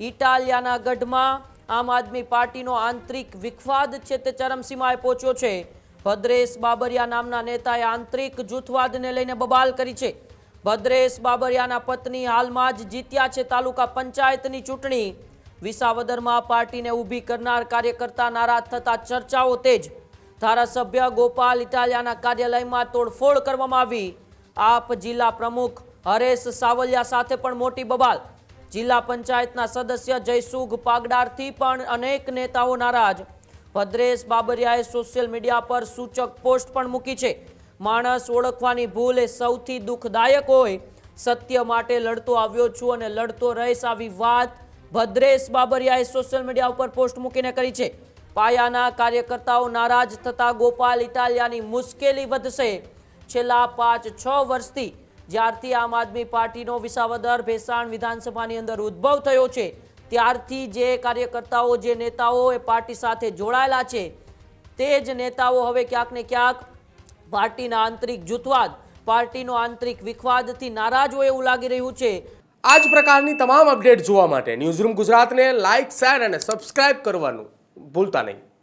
ઇટાલિયાના ગઢમાં આમ આદમી પાર્ટીનો આંતરિક વિખવાદ છે તે ચરમસીમાએ પહોંચ્યો છે। ભદ્રેશ બાબરિયા નામના નેતાએ આંતરિક જૂથવાદને લઈને બબાલ કરી છે। ભદ્રેશ બાબરિયાના પત્ની હાલમાં જ જીત્યા છે તાલુકા પંચાયતની ચૂંટણી। વિસાવદરમાં પાર્ટીને ઊભી કરનાર કાર્યકર્તા નારાજ થતા ચર્ચાઓ તેજ। ધારાસભ્ય ગોપાલ ઇટાલિયાના કાર્યાલયમાં તોડફોડ કરવામાં આવી। આપ જિલ્લા પ્રમુખ હરેશ સાવલિયા સાથે પણ મોટી બબાલ। જિલ્લા પંચાયતના સદસ્ય જયસુખ પાગડારથી પણ અનેક નેતાઓ નારાજ। ભદ્રેશ બાબરિયાએ સોશિયલ મીડિયા પર સૂચક પોસ્ટ પણ મૂકી છે। માણસ ઓળખવાની ભૂલ એ સૌથી દુઃખદાયક હોય। સત્ય માટે લડતો આવ્યો છું અને લડતો રહીશ, આવી વાત ભદ્રેશ બાબરિયાએ સોશિયલ મીડિયા ઉપર પોસ્ટ મૂકીને કરી છે। પાયાના કાર્યકર્તાઓ નારાજ થતા ગોપાલ ઇટાલિયાની મુશ્કેલી વધશે। છેલ્લા 5-6 વર્ષથી જ્યારથી આમ આદમી પાર્ટીનો વિસાવદર ભેસાણ વિધાનસભાની અંદર ઉદ્ભવ થયો છે ત્યારથી જે કાર્યકર્તાઓ, જે નેતાઓ એ પાર્ટી સાથે જોડાયેલા છે તે જ નેતાઓ હવે ક્યાંક ને ક્યાંક પાર્ટીના આંતરિક જૂથવાદ, પાર્ટીનો આંતરિક વિખવાદથી નારાજ હોય એવું લાગી રહ્યું છે। આ જ પ્રકારની તમામ અપડેટ જોવા માટે ન્યૂઝરૂમ ગુજરાતને લાઇક, શેર અને સબસ્ક્રાઇબ કરવાનું ભૂલતા નહીં।